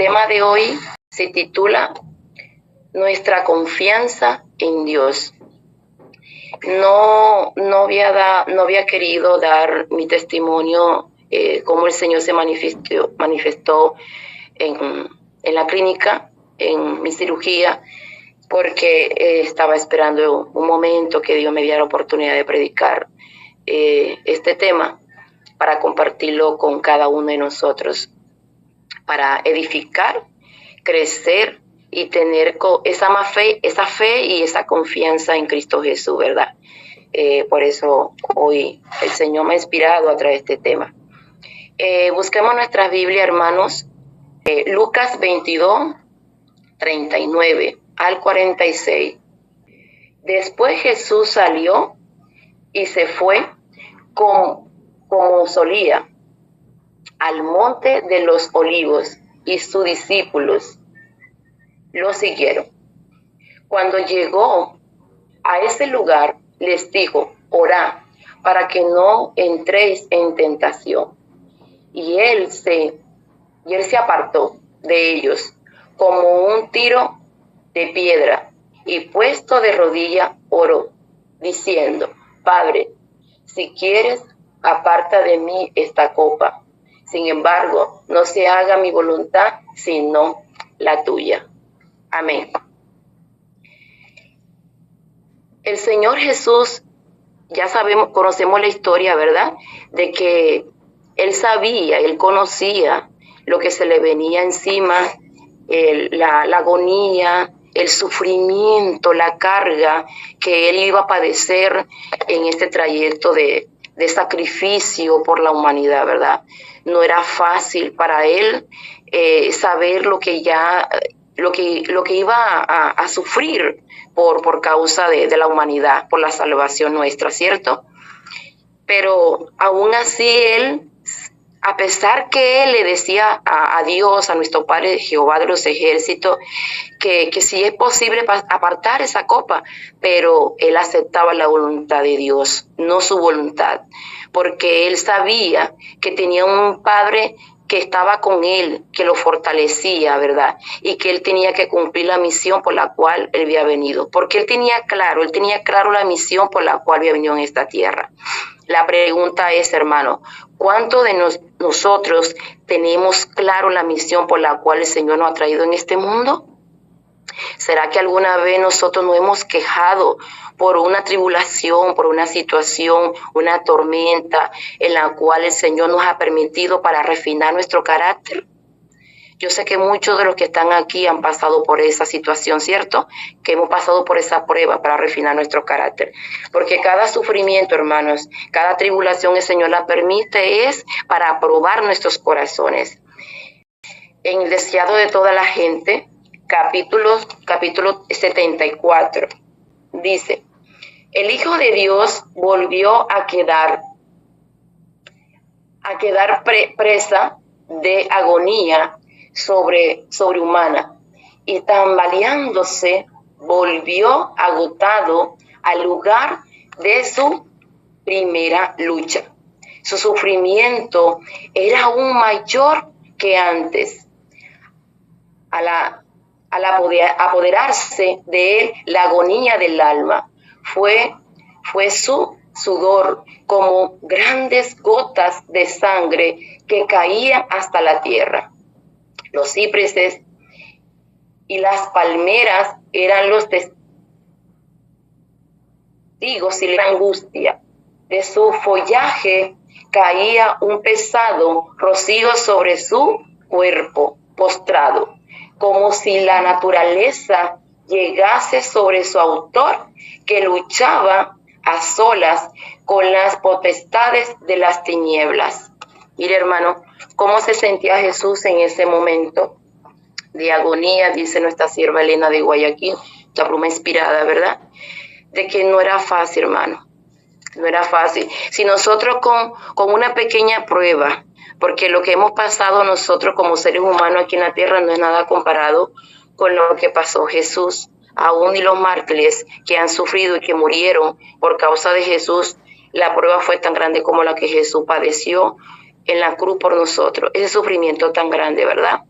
tema de hoy se titula Nuestra confianza en Dios. No había querido dar mi testimonio cómo el Señor se manifestó en la clínica, en mi cirugía, porque estaba esperando un momento que Dios me diera la oportunidad de predicar este tema para compartirlo con cada uno de nosotros, para edificar, crecer y tener esa fe y esa confianza en Cristo Jesús, ¿verdad? Por eso hoy el Señor me ha inspirado a través de este tema. Busquemos nuestras Biblias, hermanos. Lucas 22, 39 al 46. Después Jesús salió y se fue como solía al monte de los olivos, y sus discípulos lo siguieron. Cuando llegó a ese lugar, les dijo: orad para que no entréis en tentación. Y él se apartó de ellos como un tiro de piedra, y puesto de rodillas oró, diciendo: Padre, si quieres, aparta de mí esta copa. Sin embargo, no se haga mi voluntad, sino la tuya. Amén. El Señor Jesús, ya conocemos la historia, ¿verdad? De que Él conocía lo que se le venía encima, la agonía, el sufrimiento, la carga que Él iba a padecer en este trayecto de sacrificio por la humanidad, ¿verdad? No era fácil para Él saber lo que iba a sufrir por causa de la humanidad, por la salvación nuestra, ¿cierto? Pero aún así Él, a pesar que Él le decía a Dios, a nuestro Padre Jehová de los ejércitos, que si es posible apartar esa copa, pero Él aceptaba la voluntad de Dios, no su voluntad, porque Él sabía que tenía un Padre que estaba con Él, que lo fortalecía, ¿verdad? Y que Él tenía que cumplir la misión por la cual Él había venido, porque Él tenía claro la misión por la cual había venido en esta tierra. La pregunta es, hermano, ¿cuántos de nosotros tenemos claro la misión por la cual el Señor nos ha traído en este mundo? ¿Será que alguna vez nosotros nos hemos quejado por una tribulación, por una situación, una tormenta en la cual el Señor nos ha permitido para refinar nuestro carácter? Yo sé que muchos de los que están aquí han pasado por esa situación, ¿cierto? Que hemos pasado por esa prueba para refinar nuestro carácter. Porque cada sufrimiento, hermanos, cada tribulación el Señor la permite es para probar nuestros corazones. En el deseado de toda la gente, capítulo 74, dice: el Hijo de Dios volvió a quedar presa de agonía sobrehumana, y tambaleándose volvió agotado al lugar de su primera lucha. Su sufrimiento era aún mayor que antes. Al apoderarse de él la agonía del alma, fue su sudor como grandes gotas de sangre que caían hasta la tierra. Los cipreses y las palmeras eran los testigos y la angustia. De su follaje caía un pesado rocío sobre su cuerpo postrado, como si la naturaleza llegase sobre su autor, que luchaba a solas con las potestades de las tinieblas. Mire, hermano, cómo se sentía Jesús en ese momento de agonía, dice nuestra sierva Elena de Guayaquil, la pluma inspirada, ¿verdad? De que no era fácil, hermano, no era fácil. Si nosotros con una pequeña prueba, porque lo que hemos pasado nosotros como seres humanos aquí en la tierra no es nada comparado con lo que pasó Jesús. Aún y los mártires que han sufrido y que murieron por causa de Jesús, la prueba fue tan grande como la que Jesús padeció en la cruz por nosotros. Ese sufrimiento tan grande, ¿verdad?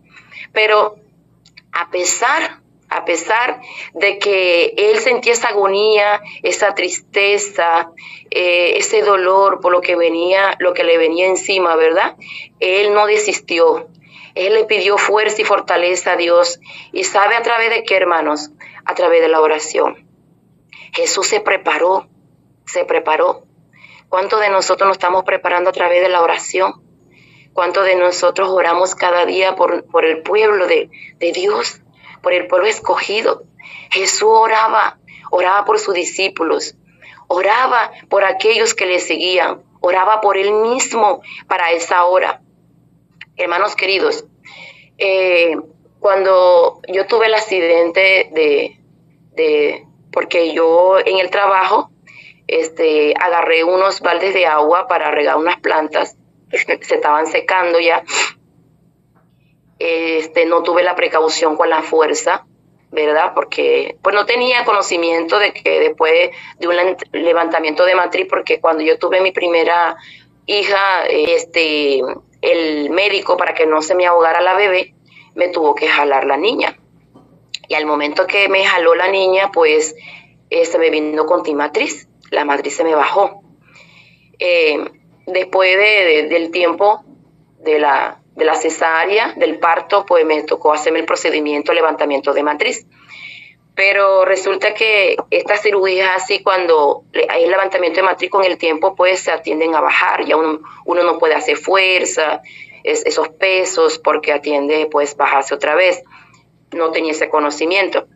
Pero a pesar de que él sentía esa agonía, esa tristeza, ese dolor por lo que le venía encima, ¿verdad? Él no desistió. Él le pidió fuerza y fortaleza a Dios. ¿Y sabe a través de qué, hermanos? A través de la oración. Jesús se preparó. ¿Cuántos de nosotros nos estamos preparando a través de la oración? ¿Cuántos de nosotros oramos cada día por el pueblo de Dios, por el pueblo escogido? Jesús oraba por sus discípulos, oraba por aquellos que le seguían, oraba por él mismo para esa hora. Hermanos queridos, cuando yo tuve el accidente porque yo en el trabajo agarré unos baldes de agua para regar unas plantas, se estaban secando ya. No tuve la precaución con la fuerza, ¿verdad? Porque pues no tenía conocimiento de que después de un levantamiento de matriz, porque cuando yo tuve mi primera hija, el médico, para que no se me ahogara la bebé, me tuvo que jalar la niña. Y al momento que me jaló la niña, pues me vino contimatriz. La matriz se me bajó. Después del tiempo de la cesárea, del parto, pues me tocó hacerme el procedimiento de levantamiento de matriz. Pero resulta que estas cirugías así, cuando hay levantamiento de matriz con el tiempo, pues se tienden a bajar. Ya uno no puede hacer fuerza, esos pesos, porque atiende pues bajarse otra vez. No tenía ese conocimiento.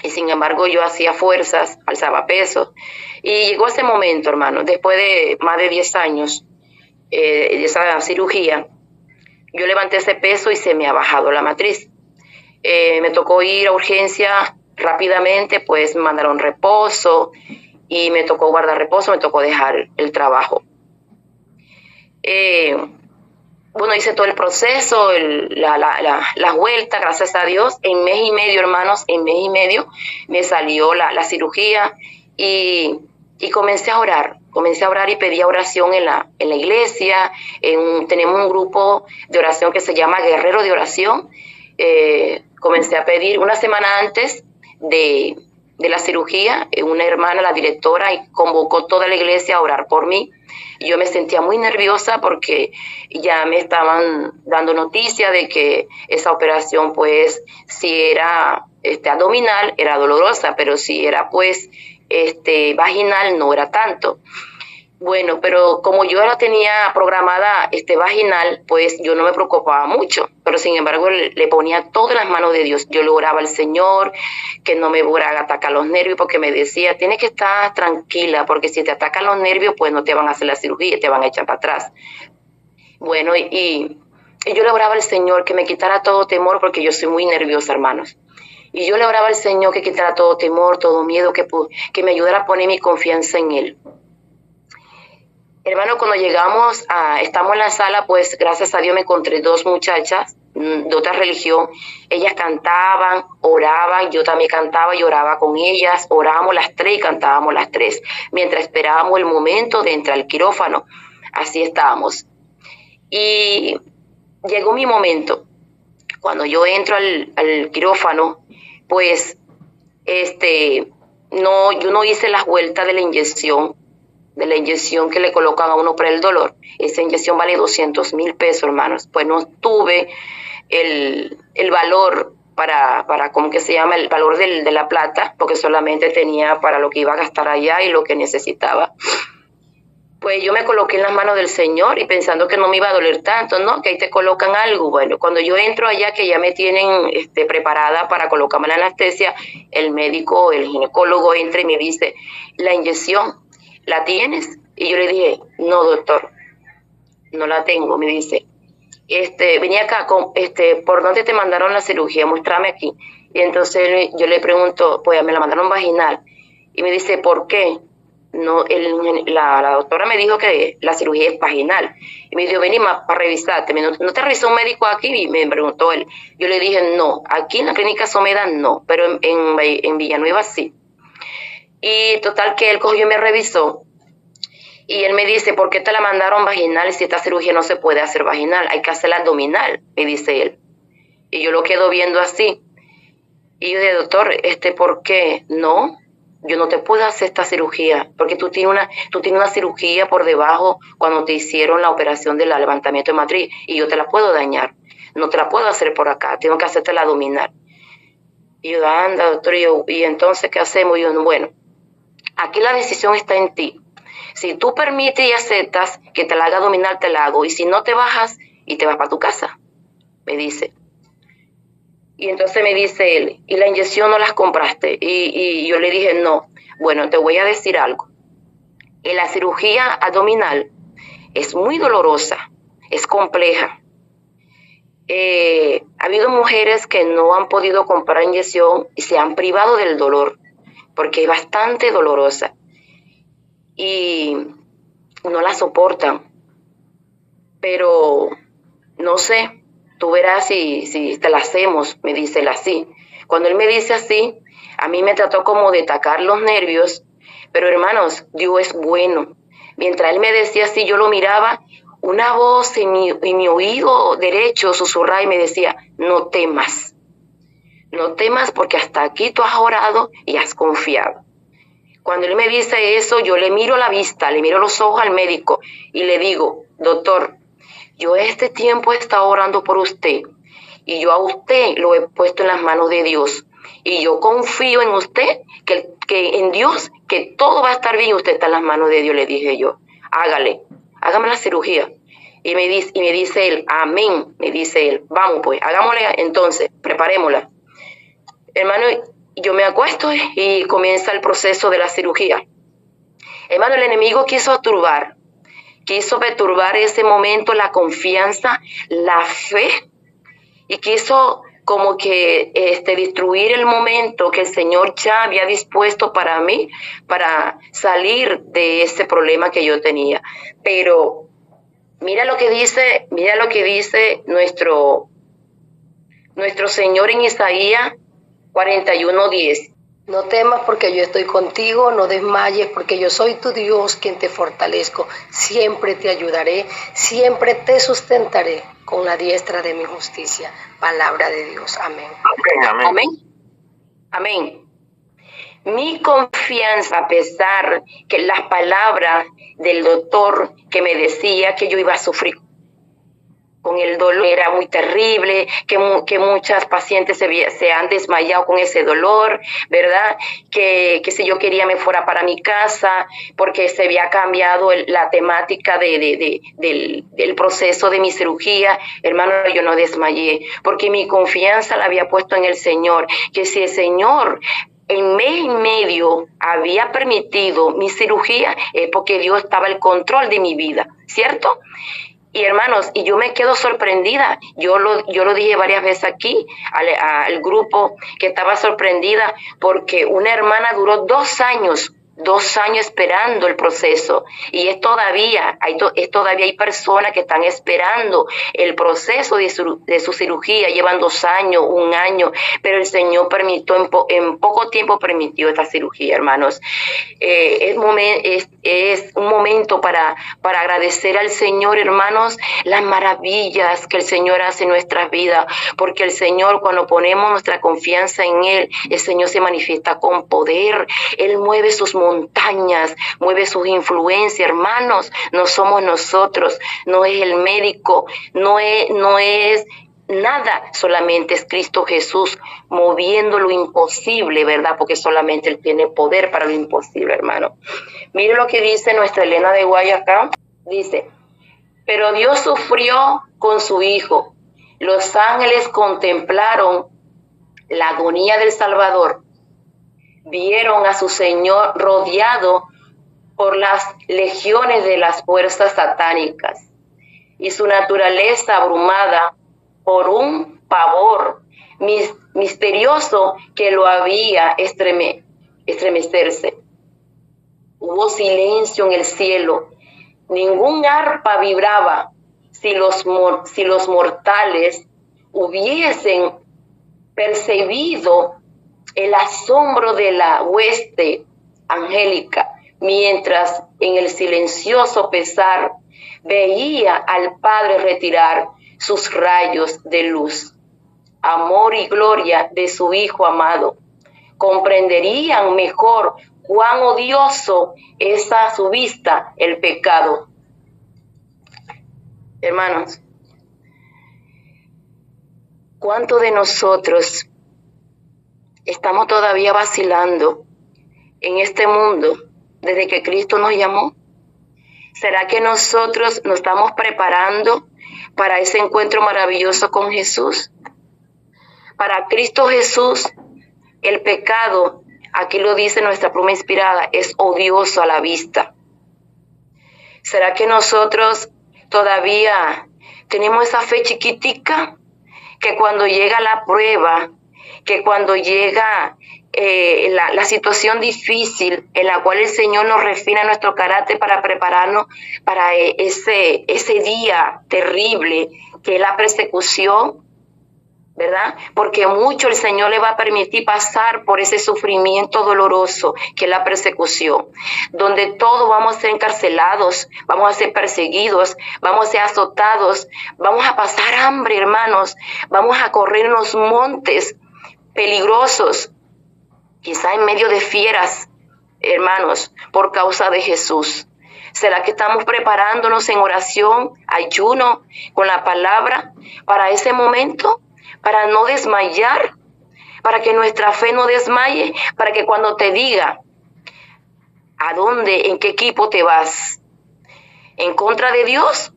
Y sin embargo yo hacía fuerzas, alzaba pesos. Y llegó ese momento, hermano, después de más de 10 años de esa cirugía, yo levanté ese peso y se me ha bajado la matriz. Me tocó ir a urgencia rápidamente, pues me mandaron reposo y me tocó guardar reposo, me tocó dejar el trabajo. Bueno, hice todo el proceso, la vuelta, gracias a Dios. En mes y medio, hermanos, me salió la cirugía y comencé a orar y pedí oración en la iglesia. Tenemos un grupo de oración que se llama Guerrero de Oración. Comencé a pedir una semana antes de la cirugía, una hermana, la directora, y convocó toda la iglesia a orar por mí. Yo me sentía muy nerviosa porque ya me estaban dando noticia de que esa operación, pues, si era abdominal, era dolorosa, pero si era, pues, vaginal, no era tanto. Bueno, pero como yo la tenía programada vaginal, pues yo no me preocupaba mucho, pero sin embargo le ponía todo en las manos de Dios. Yo le oraba al Señor que no me fuera a atacar los nervios, porque me decía, tienes que estar tranquila, porque si te atacan los nervios, pues no te van a hacer la cirugía, te van a echar para atrás. Bueno, y yo le oraba al Señor que me quitara todo temor, porque yo soy muy nerviosa, hermanos. Y yo le oraba al Señor que quitara todo temor, todo miedo, que me ayudara a poner mi confianza en Él. Hermano, cuando estamos en la sala, pues gracias a Dios me encontré dos muchachas de otra religión. Ellas cantaban, oraban, yo también cantaba y oraba con ellas. Orábamos las tres y cantábamos las tres, mientras esperábamos el momento de entrar al quirófano. Así estábamos. Y llegó mi momento. Cuando yo entro al quirófano, pues yo no hice las vueltas de la inyección que le colocan a uno para el dolor. Esa inyección vale 200,000 pesos, hermanos. Pues no tuve el valor para ¿cómo que se llama? El valor de la plata, porque solamente tenía para lo que iba a gastar allá y lo que necesitaba. Pues yo me coloqué en las manos del Señor y pensando que no me iba a doler tanto, ¿no? Que ahí te colocan algo. Bueno, cuando yo entro allá, que ya me tienen preparada para colocarme la anestesia, el médico, el ginecólogo entra y me dice, la inyección, ¿la tienes? Y yo le dije, no, doctor, no la tengo. Me dice, venía acá, ¿por dónde te mandaron la cirugía? Muéstrame aquí. Y entonces yo le pregunto, pues me la mandaron vaginal. Y me dice, ¿por qué? No, la doctora me dijo que la cirugía es vaginal. Y me dijo, vení más para revisarte. ¿No te revisó un médico aquí? Y me preguntó él. Yo le dije, no, aquí en la clínica Someda no, pero en Villanueva sí. Y total que él cogió y me revisó. Y él me dice, ¿por qué te la mandaron vaginal si esta cirugía no se puede hacer vaginal? Hay que hacerla abdominal, me dice él. Y yo lo quedo viendo así. Y yo digo, doctor, ¿por qué? No, yo no te puedo hacer esta cirugía, porque tú tienes una cirugía por debajo cuando te hicieron la operación del levantamiento de matriz, y yo te la puedo dañar. No te la puedo hacer por acá, tengo que hacerte la abdominal. Y yo, anda, doctor, y entonces, ¿qué hacemos? Y yo, bueno, aquí la decisión está en ti. Si tú permites y aceptas que te la haga abdominal, te la hago. Y si no, te bajas y te vas para tu casa, me dice. Y entonces me dice él, ¿y la inyección no las compraste? Y yo le dije, no. Bueno, te voy a decir algo. La cirugía abdominal es muy dolorosa, es compleja. Ha habido mujeres que no han podido comprar inyección y se han privado del dolor, porque es bastante dolorosa. Y no la soportan. Pero no sé, tú verás si te la hacemos, me dice él así. Cuando él me dice así, a mí me trató como de atacar los nervios, pero hermanos, Dios es bueno. Mientras él me decía así, yo lo miraba, una voz en mi oído derecho susurraba y me decía, no temas porque hasta aquí tú has orado y has confiado. Cuando él me dice eso, yo le miro la vista, le miro los ojos al médico y le digo, doctor, yo este tiempo he estado orando por usted y yo a usted lo he puesto en las manos de Dios. Y yo confío en usted, que en Dios, que todo va a estar bien. Usted está en las manos de Dios, le dije yo. Hágame la cirugía. Y me dice él, amén, me dice él. Vamos pues, hagámosle entonces, preparémosla. Hermano, yo me acuesto y comienza el proceso de la cirugía. Hermano, el enemigo quiso perturbar ese momento la confianza, la fe, y quiso como que destruir el momento que el Señor ya había dispuesto para mí, para salir de ese problema que yo tenía. Pero mira lo que dice nuestro Señor en Isaías 41:10. No temas porque yo estoy contigo, no desmayes porque yo soy tu Dios quien te fortalezco. Siempre te ayudaré, siempre te sustentaré con la diestra de mi justicia. Palabra de Dios. Amén. Amén. Amén. Mi confianza, a pesar que las palabras del doctor que me decía que yo iba a sufrir con el dolor era muy terrible, que muchas pacientes se han desmayado con ese dolor, ¿verdad? Que si yo quería me fuera para mi casa, porque se había cambiado la temática del proceso de mi cirugía. Hermano, yo no desmayé, porque mi confianza la había puesto en el Señor, que si el Señor en mes y medio había permitido mi cirugía, es porque Dios estaba al control de mi vida, ¿cierto? Y hermanos, y yo me quedo sorprendida, yo lo dije varias veces aquí al grupo, que estaba sorprendida porque una hermana duró 2 años esperando el proceso, y todavía hay personas que están esperando el proceso de su cirugía, llevan 2 años, 1 año, pero el Señor permitió, en poco tiempo permitió esta cirugía, hermanos. Es un momento para agradecer al Señor, hermanos, las maravillas que el Señor hace en nuestras vidas, porque el Señor, cuando ponemos nuestra confianza en Él, el Señor se manifiesta con poder. Él mueve sus montañas, mueve sus influencias, hermanos. No somos nosotros, no es el médico, no es nada, solamente es Cristo Jesús moviendo lo imposible, ¿verdad? Porque solamente Él tiene poder para lo imposible, hermano. Mire lo que dice nuestra Elena de Guayacán. Dice, pero Dios sufrió con su Hijo. Los ángeles contemplaron la agonía del Salvador. Vieron a su Señor rodeado por las legiones de las fuerzas satánicas y su naturaleza abrumada por un pavor misterioso que lo había estremecerse. Hubo silencio en el cielo, ningún arpa vibraba. Si los mortales hubiesen percibido el asombro de la hueste angélica, mientras en el silencioso pesar veía al Padre retirar sus rayos de luz. amor y gloria de su Hijo amado. Comprenderían mejor cuán odioso es a su vista el pecado. Hermanos, ¿cuántos de nosotros estamos todavía vacilando en este mundo desde que Cristo nos llamó? ¿Será que nosotros nos estamos preparando para ese encuentro maravilloso con Jesús? Para Cristo Jesús, el pecado, aquí lo dice nuestra pluma inspirada, es odioso a la vista. ¿Será que nosotros todavía tenemos esa fe chiquitica que cuando llega la prueba, que cuando llega la situación difícil en la cual el Señor nos refina nuestro carácter para prepararnos para ese día terrible que es la persecución, ¿verdad? Porque mucho el Señor le va a permitir pasar por ese sufrimiento doloroso que es la persecución, donde todos vamos a ser encarcelados, vamos a ser perseguidos, vamos a ser azotados, vamos a pasar hambre, hermanos, vamos a correr en los montes peligrosos, quizá en medio de fieras, hermanos, por causa de Jesús. ¿Será que estamos preparándonos en oración, ayuno, con la palabra para ese momento? Para no desmayar, para que nuestra fe no desmaye, para que cuando te diga a dónde, en qué equipo te vas, ¿en contra de Dios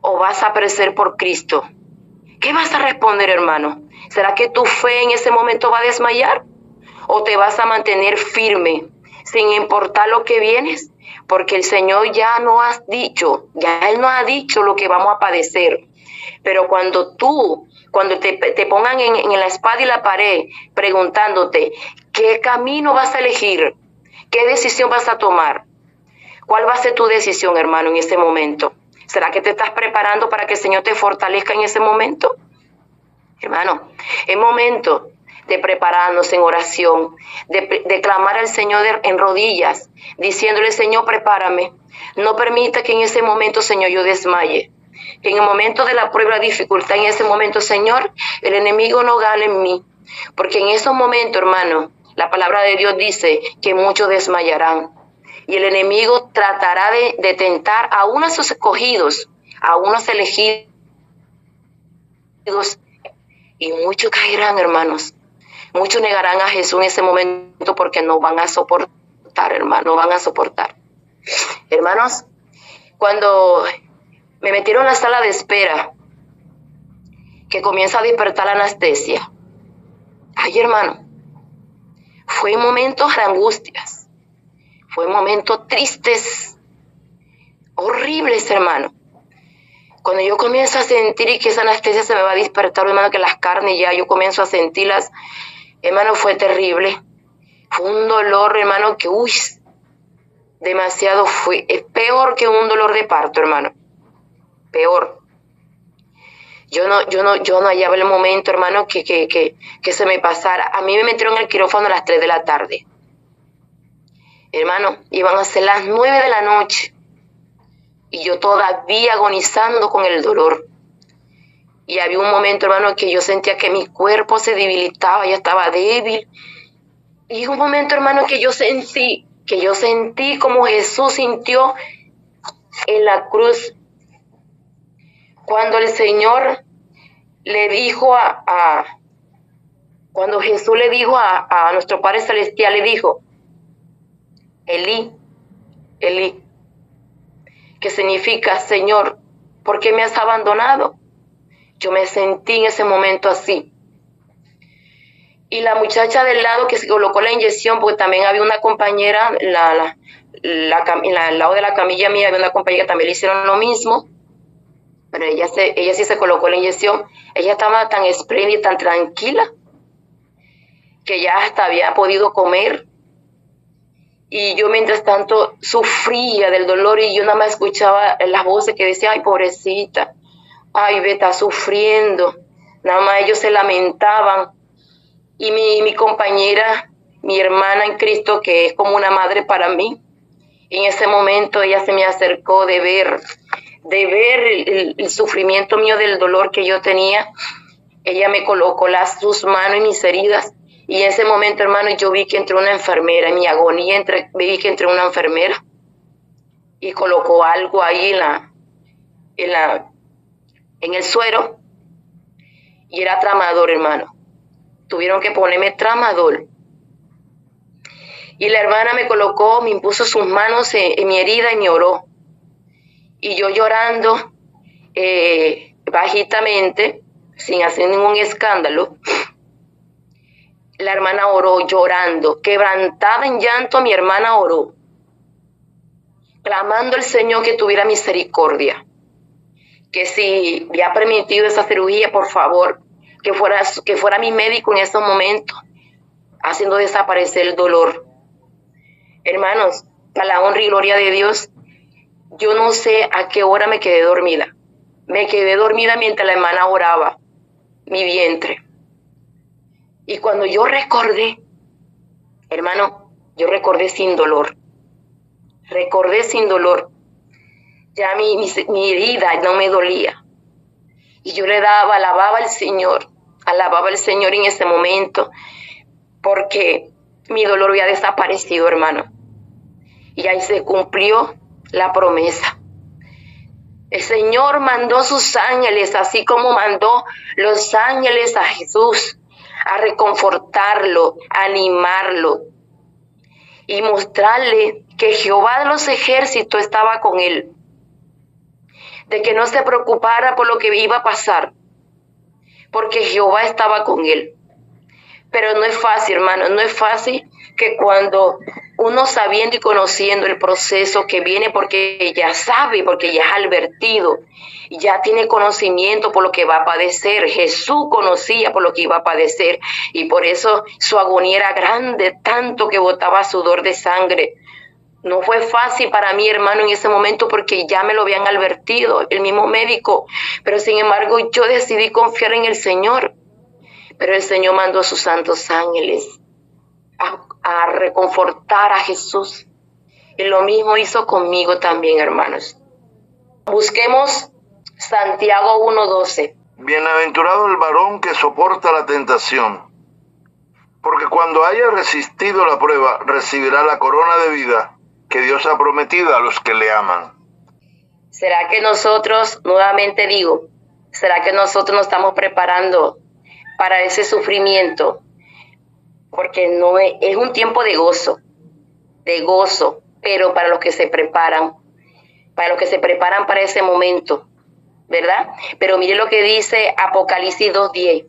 o vas a perecer por Cristo? ¿Qué vas a responder, hermano? ¿Será que tu fe en ese momento va a desmayar o te vas a mantener firme sin importar lo que vienes? Porque el Señor ya Él nos ha dicho lo que vamos a padecer. Pero cuando te pongan en la espada y la pared preguntándote qué camino vas a elegir, qué decisión vas a tomar, ¿cuál va a ser tu decisión, hermano, en ese momento? ¿Será que te estás preparando para que el Señor te fortalezca en ese momento? Hermano, es momento de prepararnos en oración, de clamar al Señor en rodillas, diciéndole: Señor, prepárame. No permita que en ese momento, Señor, yo desmaye. Que en el momento de la prueba, la dificultad, en ese momento, Señor, el enemigo no gane en mí. Porque en esos momentos, hermano, la palabra de Dios dice que muchos desmayarán. Y el enemigo tratará de tentar a unos escogidos, a unos elegidos. Y muchos caerán, hermanos. Muchos negarán a Jesús en ese momento porque no van a soportar, hermano, no van a soportar. Hermanos, cuando me metieron en la sala de espera, que comienza a despertar la anestesia, ay, hermano, fue momentos de angustias, fue momentos tristes, horribles, hermano. Cuando yo comienzo a sentir que esa anestesia se me va a despertar, hermano, que las carnes ya yo comienzo a sentirlas, hermano, fue terrible. Fue un dolor, hermano, que demasiado fue. Es peor que un dolor de parto, hermano. Peor. Yo no hallaba el momento, hermano, que se me pasara. A mí me metieron en el quirófano a las 3 de la tarde. Hermano, iban a ser las 9 de la noche. Y yo todavía agonizando con el dolor. Y había un momento, hermano, que yo sentía que mi cuerpo se debilitaba, ya estaba débil. Y un momento, hermano, que yo sentí como Jesús sintió en la cruz. Cuando el Señor le dijo cuando Jesús le dijo a nuestro Padre Celestial, le dijo: Elí, Elí, que significa: Señor, ¿por qué me has abandonado? Yo me sentí en ese momento así. Y la muchacha del lado que se colocó la inyección, porque también había una compañera, al lado de la camilla mía había una compañera que también le hicieron lo mismo, pero ella sí se colocó la inyección. Ella estaba tan espléndida, tan tranquila, que ya hasta había podido comer. Y yo mientras tanto sufría del dolor y yo nada más escuchaba las voces que decían: ay, pobrecita, ay, ve, está sufriendo. Nada más ellos se lamentaban. Y mi compañera, mi hermana en Cristo, que es como una madre para mí, en ese momento ella se me acercó de ver el sufrimiento mío, del dolor que yo tenía. ella me colocó sus manos en mis heridas. Y en ese momento, hermano, yo vi que entró una enfermera. En mi agonía vi que entró una enfermera y colocó algo ahí en el suero. Y era tramador, hermano. Tuvieron que ponerme tramador. Y la hermana me impuso sus manos en mi herida y me oró. Y yo llorando bajitamente, sin hacer ningún escándalo, la hermana oró llorando, quebrantada en llanto, mi hermana oró, clamando al Señor que tuviera misericordia, que si había permitido esa cirugía, por favor, que fuera mi médico en esos momentos, haciendo desaparecer el dolor. Hermanos, a la honra y gloria de Dios, yo no sé a qué hora me quedé dormida. Me quedé dormida mientras la hermana oraba mi vientre. Y cuando yo recordé, hermano, yo recordé sin dolor. Recordé sin dolor. Ya mi herida no me dolía. Y yo alababa al Señor en ese momento, porque mi dolor había desaparecido, hermano. Y ahí se cumplió la promesa. El Señor mandó sus ángeles, así como mandó los ángeles a Jesús, a reconfortarlo, a animarlo y mostrarle que Jehová de los ejércitos estaba con él, de que no se preocupara por lo que iba a pasar, porque Jehová estaba con él. Pero no es fácil, hermano, no es fácil que cuando uno sabiendo y conociendo el proceso que viene, porque ya sabe, porque ya es advertido, ya tiene conocimiento por lo que va a padecer. Jesús conocía por lo que iba a padecer y por eso su agonía era grande, tanto que botaba sudor de sangre. No fue fácil para mí, hermano, en ese momento, porque ya me lo habían advertido, el mismo médico, pero sin embargo yo decidí confiar en el Señor. Pero el Señor mandó a sus santos ángeles a reconfortar a Jesús. Y lo mismo hizo conmigo también, hermanos. Busquemos Santiago 1:12. Bienaventurado el varón que soporta la tentación, porque cuando haya resistido la prueba, recibirá la corona de vida que Dios ha prometido a los que le aman. ¿Será que nosotros, nuevamente digo, será que nosotros nos estamos preparando para ese sufrimiento? Porque no es un tiempo de gozo, pero para los que se preparan para ese momento, ¿verdad? Pero mire lo que dice Apocalipsis 2:10.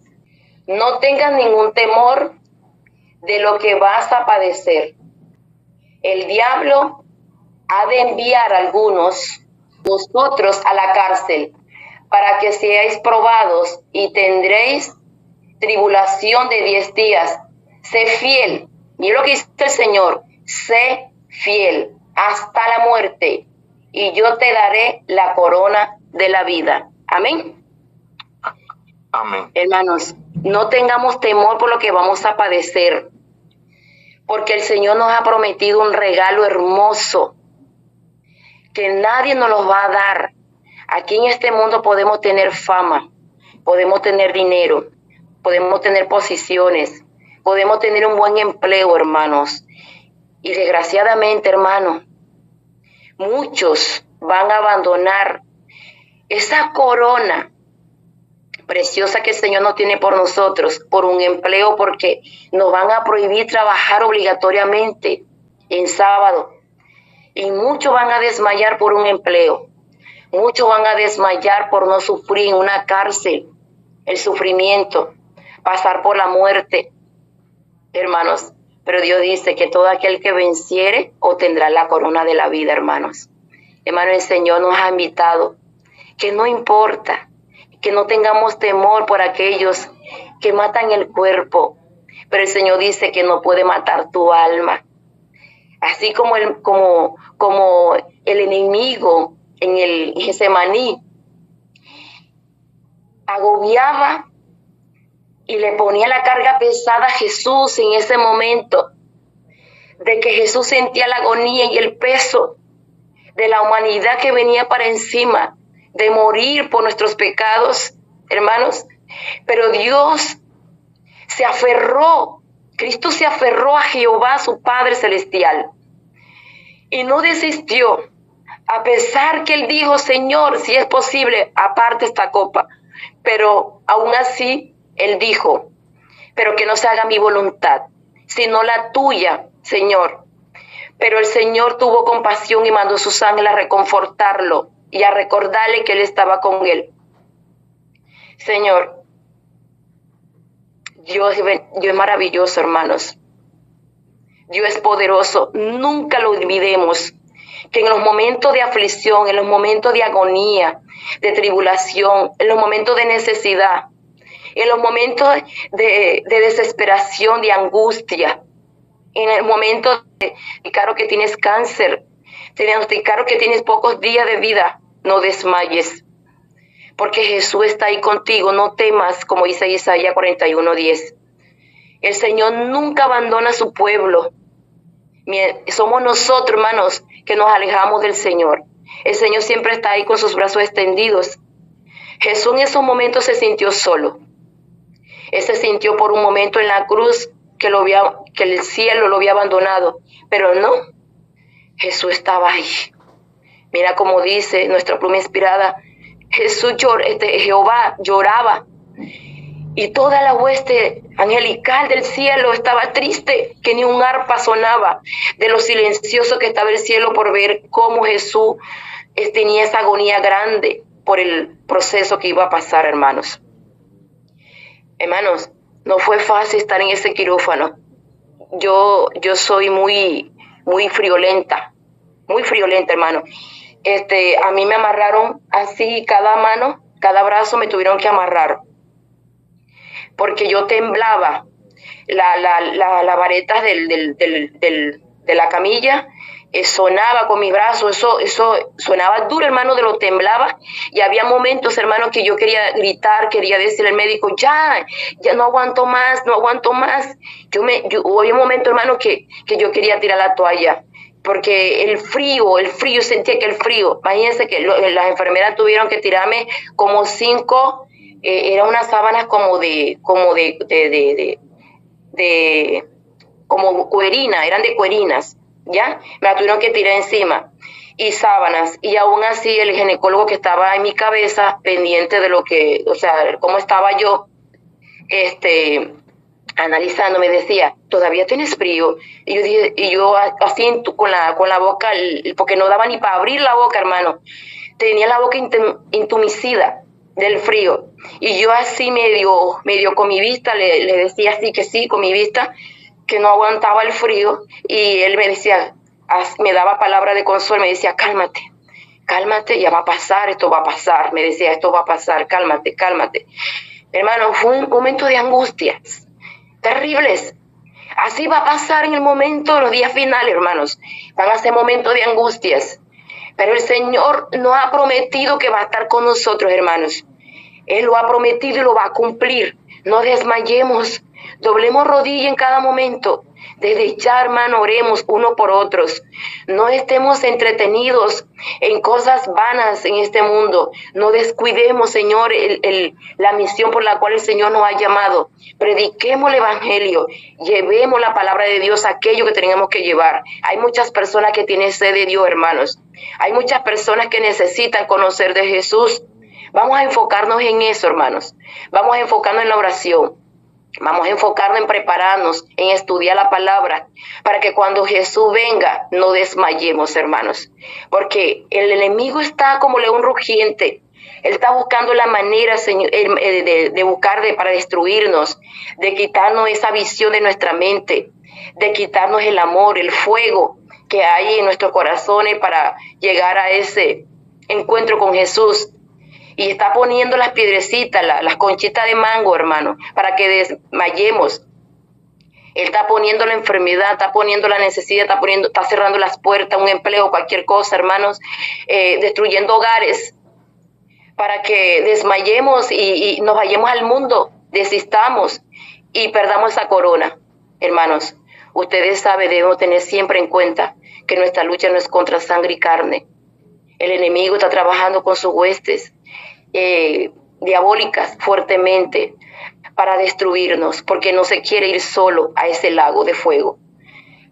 No tengas ningún temor de lo que vas a padecer. El diablo ha de enviar a algunos vosotros a la cárcel para que seáis probados y tendréis tribulación de 10 días. Sé fiel. Mira lo que dice el Señor. Sé fiel hasta la muerte y yo te daré la corona de la vida. Amén. Amén. Hermanos, no tengamos temor por lo que vamos a padecer, porque el Señor nos ha prometido un regalo hermoso que nadie nos lo va a dar. Aquí en este mundo podemos tener fama, podemos tener dinero, podemos tener posiciones, podemos tener un buen empleo, hermanos. Y desgraciadamente, hermanos, muchos van a abandonar esa corona preciosa que el Señor nos tiene por nosotros, por un empleo, porque nos van a prohibir trabajar obligatoriamente en sábado. Y muchos van a desmayar por un empleo. Muchos van a desmayar por no sufrir en una cárcel el sufrimiento, pasar por la muerte, hermanos. Pero Dios dice que todo aquel que venciere obtendrá la corona de la vida, hermanos. Hermanos, el Señor nos ha invitado que no importa, que no tengamos temor por aquellos que matan el cuerpo, pero el Señor dice que no puede matar tu alma. Así como el enemigo en el Getsemaní agobiaba y le ponía la carga pesada a Jesús en ese momento, de que Jesús sentía la agonía y el peso de la humanidad que venía para encima, de morir por nuestros pecados. Hermanos, Pero Dios se aferró, Cristo se aferró a Jehová, su Padre Celestial, y no desistió, a pesar que él dijo, Señor, si es posible, aparte esta copa. Pero aún así, él dijo, pero que no se haga mi voluntad, sino la tuya, Señor. Pero el Señor tuvo compasión y mandó sus ángeles a reconfortarlo y a recordarle que él estaba con él. Señor, Dios es maravilloso, hermanos. Dios es poderoso. Nunca lo olvidemos, que en los momentos de aflicción, en los momentos de agonía, de tribulación, en los momentos de necesidad, en los momentos de desesperación, de angustia, en el momento de diagnosticar que tienes cáncer, de diagnosticar que tienes pocos días de vida, no desmayes, porque Jesús está ahí contigo, no temas, como dice Isaías 41:10. El Señor nunca abandona a su pueblo. Somos nosotros, hermanos, que nos alejamos del Señor. El Señor siempre está ahí con sus brazos extendidos. Jesús en esos momentos se sintió solo. Él se sintió por un momento en la cruz que el cielo lo había abandonado, pero no, Jesús estaba ahí. Mira cómo dice nuestra pluma inspirada, Jehová lloraba y toda la hueste angelical del cielo estaba triste, que ni un arpa sonaba de lo silencioso que estaba el cielo por ver cómo Jesús tenía esa agonía grande por el proceso que iba a pasar, hermanos. Hermanos, no fue fácil estar en ese quirófano. Yo soy muy friolenta, hermano. A mí me amarraron así cada mano, cada brazo me tuvieron que amarrar, porque yo temblaba. La vareta de la camilla sonaba con mis brazos, eso sonaba duro, hermano, de lo temblaba, y había momentos, hermano, que yo quería gritar, quería decirle al médico, ya no aguanto más. Había un momento, hermano, que yo quería tirar la toalla, porque el frío, sentía que el frío, imagínense que las enfermeras tuvieron que tirarme como 5, eran unas sábanas como cuerina, eran de cuerinas, ¿ya? Me la tuvieron que tirar encima, y sábanas, y aún así el ginecólogo que estaba en mi cabeza, pendiente de cómo estaba yo, analizando, me decía, ¿todavía tienes frío? Y yo así con la boca, porque no daba ni para abrir la boca, hermano, tenía la boca entumecida del frío, y yo así medio con mi vista, le decía así que sí, con mi vista, que no aguantaba el frío, y él me decía, me daba palabra de consuelo, me decía, cálmate, ya va a pasar, esto va a pasar, me decía, esto va a pasar, cálmate. Hermano, fue un momento de angustias terribles. Así va a pasar en el momento, los días finales, hermanos, van a ser momentos de angustias, pero el Señor nos ha prometido que va a estar con nosotros, hermanos. Él lo ha prometido y lo va a cumplir. No desmayemos, doblemos rodilla en cada momento. Desde ya, hermano, oremos uno por otros. No estemos entretenidos en cosas vanas en este mundo. No descuidemos, Señor, la misión por la cual el Señor nos ha llamado. Prediquemos el Evangelio. Llevemos la palabra de Dios a aquello que tenemos que llevar. Hay muchas personas que tienen sed de Dios, hermanos. Hay muchas personas que necesitan conocer de Jesús. Vamos a enfocarnos en eso, hermanos. Vamos a enfocarnos en la oración. Vamos a enfocarnos en prepararnos, en estudiar la palabra, para que cuando Jesús venga no desmayemos, hermanos. Porque el enemigo está como león rugiente. Él está buscando la manera, Señor, para destruirnos, de quitarnos esa visión de nuestra mente, de quitarnos el amor, el fuego que hay en nuestros corazones para llegar a ese encuentro con Jesús. Y está poniendo las piedrecitas, las conchitas de mango, hermano, para que desmayemos. Él está poniendo la enfermedad, está poniendo la necesidad, está cerrando las puertas, un empleo, cualquier cosa, hermanos, destruyendo hogares, para que desmayemos y nos vayamos al mundo, desistamos y perdamos esa corona. Hermanos, ustedes saben, debemos tener siempre en cuenta que nuestra lucha no es contra sangre y carne. El enemigo está trabajando con sus huestes, diabólicas fuertemente para destruirnos, porque no se quiere ir solo a ese lago de fuego.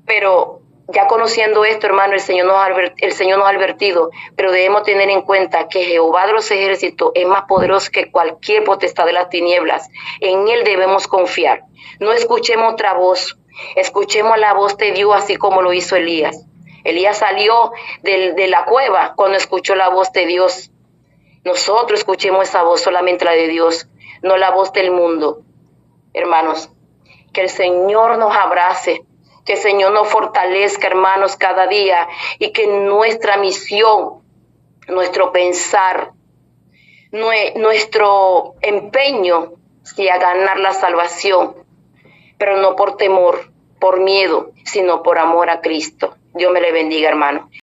Pero ya conociendo esto, hermano, el Señor nos ha advertido, pero debemos tener en cuenta que Jehová de los ejércitos es más poderoso que cualquier potestad de las tinieblas. En Él debemos confiar. No escuchemos otra voz, escuchemos la voz de Dios así como lo hizo Elías. Elías salió de la cueva cuando escuchó la voz de Dios. Nosotros escuchemos esa voz, solamente la de Dios, no la voz del mundo. Hermanos, que el Señor nos abrace, que el Señor nos fortalezca, hermanos, cada día, y que nuestra misión, nuestro pensar, nuestro empeño sea ganar la salvación, pero no por temor, por miedo, sino por amor a Cristo. Dios me le bendiga, hermano.